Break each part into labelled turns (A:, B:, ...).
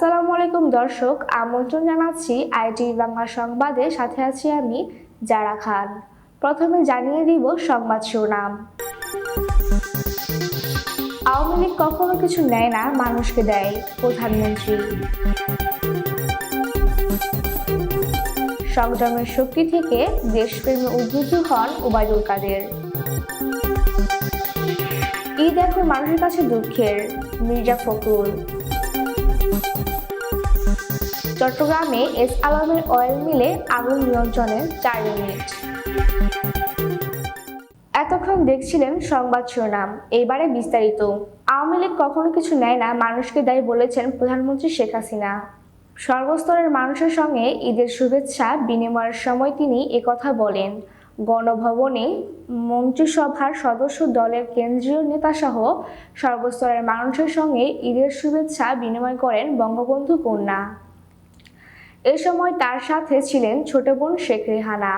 A: আসসালামু আলাইকুম দর্শক, আমন্ত্রণ জানাচ্ছি আইটিভি বাংলা সংবাদে। সাথে আছি আমি জারা খান। প্রথমে জানিয়ে দিব সংবাদ শিরোনাম। আওয়ামী লীগ কখনো কিছু নেয় না, মানুষকে দেয়, প্রধানমন্ত্রী। সংযমের শক্তি থেকে দেশপ্রেমে উদ্বুদ্ধ হন ওবায়দুল কাদের। ঈদ এখন মানুষের কাছে দুঃখের, মির্জা ফখরুল। চট্টগ্রামে এস আলমের অয়েল মিলে আগুন নিয়ন্ত্রণে 4 মিনিট। এতক্ষণ দেখছিলেন সংবাদ শিরোনাম, এবারে বিস্তারিত। আওয়ামী লীগ কখনো কিছু নেয় না, মানুষকে দেয় বলেছেন প্রধানমন্ত্রী শেখ হাসিনা। সর্বস্তরের মানুষের সঙ্গে ঈদের শুভেচ্ছা বিনিময়ের সময় তিনি একথা বলেন। গণভবনে মন্ত্রিসভার সদস্য দলের কেন্দ্রীয় নেতাসহ সর্বস্তরের মানুষের সঙ্গে ঈদের শুভেচ্ছা বিনিময় করেন বঙ্গবন্ধু কন্যা। এ সময় তার সাথে ছিলেন ছোট বোন শেখ রেহানা।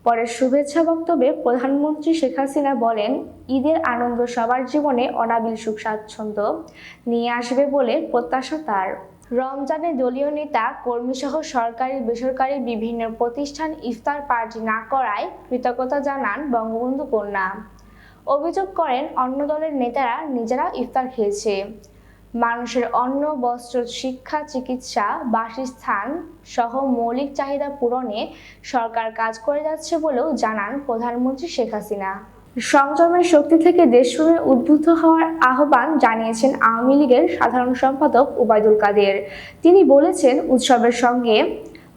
A: পরে শুভেচ্ছা বক্তব্যে প্রধানমন্ত্রী শেখ হাসিনা বলেন, ঈদের আনন্দ সবার জীবনে অনাবিল সুখ স্বাচ্ছন্দ্য নিয়ে আসবে বলে প্রত্যাশা তার। রমজানে দলীয় নেতা কর্মীসহ সরকারি বেসরকারি বিভিন্ন প্রতিষ্ঠান ইফতার পার্টি না করায় কৃতজ্ঞতা জানান বঙ্গবন্ধু কন্যা। অভিযোগ করেন অন্য দলের নেতারা নিজেরা ইফতার খেয়েছে। মানুষের অন্ন, বস্ত্র, শিক্ষা, চিকিৎসা, বাসস্থান সহ মৌলিক চাহিদা পূরণে সরকার কাজ করে যাচ্ছে বলেও জানান প্রধানমন্ত্রী শেখ হাসিনা। সংযমের শক্তি থেকে দেশপ্রেমে উদ্বুদ্ধ হওয়ার আহ্বান জানিয়েছেন আওয়ামী লীগের সাধারণ সম্পাদক ওবায়দুল কাদের। তিনি বলেছেন,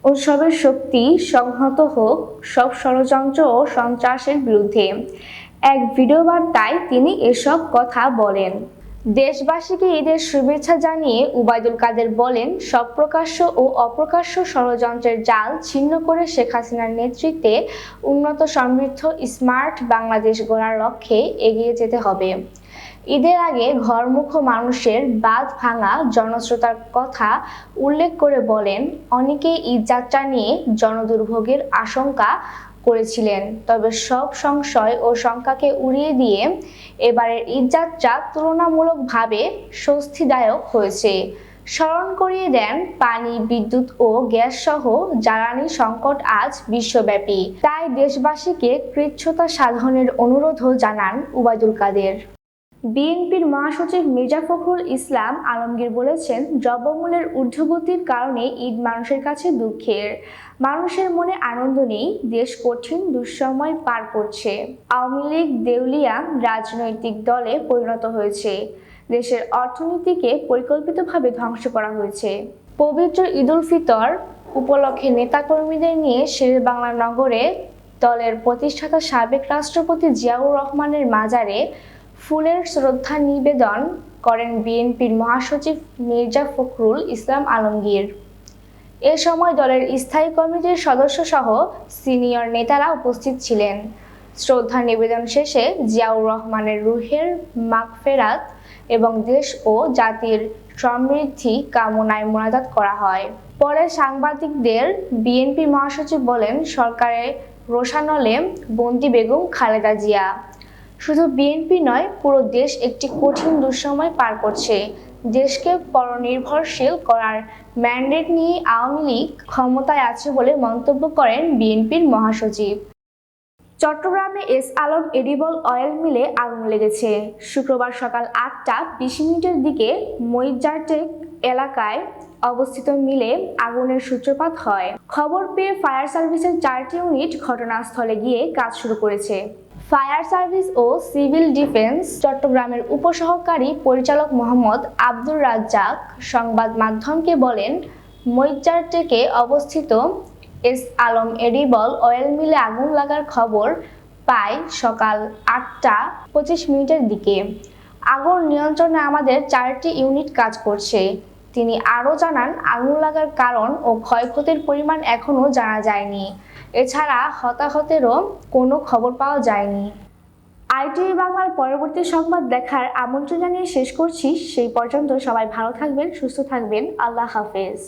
A: উৎসবের শক্তি সংহত হোক সব ষড়যন্ত্র ও সন্ত্রাসের বিরুদ্ধে। এক ভিডিও বার্তায় তিনি এসব কথা বলেন। দেশবাসীকে ঈদের শুভেচ্ছা জানিয়ে ওবায়দুল কাদের বলেন, সব প্রকাশ্য ও অপ্রকাশ্য ষড়যন্ত্রের জাল ছিন্ন করে শেখ হাসিনার নেতৃত্বে উন্নত, সমৃদ্ধ, স্মার্ট বাংলাদেশ গড়ার লক্ষ্যে এগিয়ে যেতে হবে। ঈদের আগে ঘরমুখো মানুষের বাঁধ ভাঙা জনস্রোতার কথা উল্লেখ করে বলেন, অনেকেই ঈদযাত্রা নিয়ে জনদুর্ভোগের আশঙ্কা করেছিলেন, তবে সব সংশয় ও শঙ্কাকে উড়িয়ে দিয়ে এবারের ঈদযাত্রা তুলনামূলকভাবে স্বস্তিদায়ক হয়েছে। স্মরণ করিয়ে দেন, পানি, বিদ্যুৎ ও গ্যাস সহ জ্বালানি সংকট আজ বিশ্বব্যাপী, তাই দেশবাসীকে কৃচ্ছ্রতা সাধনের অনুরোধও জানান ওবায়দুল কাদের। বিএনপির মহাসচিব মির্জা ফখরুল ইসলাম আলমগীর বলেছেন, দ্রব্যমূল্যের ঊর্ধ্বগতির কারণে ঈদ মানুষের কাছে দুঃখের। মানুষের মনে আনন্দ নেই, দেশ কঠিন দুঃসময় পার করছে। আওয়ামী লীগ দেউলিয়া রাজনৈতিক দলে পরিণত হয়েছে। দেশের অর্থনীতিকে পরিকল্পিতভাবে ধ্বংস করা হয়েছে। পবিত্র ঈদ উল ফিতর উপলক্ষে নেতাকর্মীদের নিয়ে শেরেবাংলা নগরে দলের প্রতিষ্ঠাতা সাবেক রাষ্ট্রপতি জিয়াউর রহমানের মাজারে ফুলের শ্রদ্ধা নিবেদন করেন বিএনপির মহাসচিব মির্জা ফখরুল ইসলাম আলমগীর। এ সময় দলের স্থায়ী কমিটির সদস্য সহ সিনিয়র নেতারা উপস্থিত ছিলেন। শ্রদ্ধা নিবেদন শেষে জিয়াউর রহমানের রুহের মাগফেরাত এবং দেশ ও জাতির সমৃদ্ধি কামনায় মোনাজাত করা হয়। পরে সাংবাদিকদের বিএনপি মহাসচিব বলেন, সরকারের রোষানলে বন্দী বেগম খালেদা জিয়া। শুধু বিএনপি নয়, পুরো দেশ একটি কঠিন দুঃসময় পার করছে। দেশকে পরনির্ভরশীল করার ম্যান্ডেট নিয়ে আওয়ামী লীগ ক্ষমতায় আছে বলে মন্তব্য করেন বিএনপির মহাসচিব। চট্টগ্রামে এস আলম এডিবল অয়েল মিলে আগুন লেগেছে। শুক্রবার সকাল 8টা 20 মিনিটের দিকে মইজ্জারটেক এলাকায় অবস্থিত মিলে আগুনের সূত্রপাত হয়। খবর পেয়ে ফায়ার সার্ভিসের 4টি ইউনিট ঘটনাস্থলে গিয়ে কাজ শুরু করেছে। ফায়ার সার্ভিস ও সিভিল ডিফেন্স চট্টগ্রামের উপসহকারী পরিচালক মোহাম্মদ আব্দুর রাজ্জাক সংবাদ মাধ্যমকে বলেন, মইজ্জারটেকে অবস্থিত এস আলম এডিবল অয়েল মিলে আগুন লাগার খবর পাই সকাল 8টা 25 মিনিটের দিকে। আগুন নিয়ন্ত্রণে আমাদের 4টি ইউনিট কাজ করছে। তিনি আরও জানান, আগুন লাগার কারণ ও ক্ষয়ক্ষতির পরিমাণ এখনও জানা যায়নি। এছাড়া হতাহতেরও কোনো খবর পাওয়া যায়নি। আইটিভি বাংলার পরবর্তী সংবাদ দেখার আমন্ত্রণ জানিয়ে শেষ করছি। সেই পর্যন্ত সবাই ভালো থাকবেন, সুস্থ থাকবেন। আল্লাহ হাফেজ।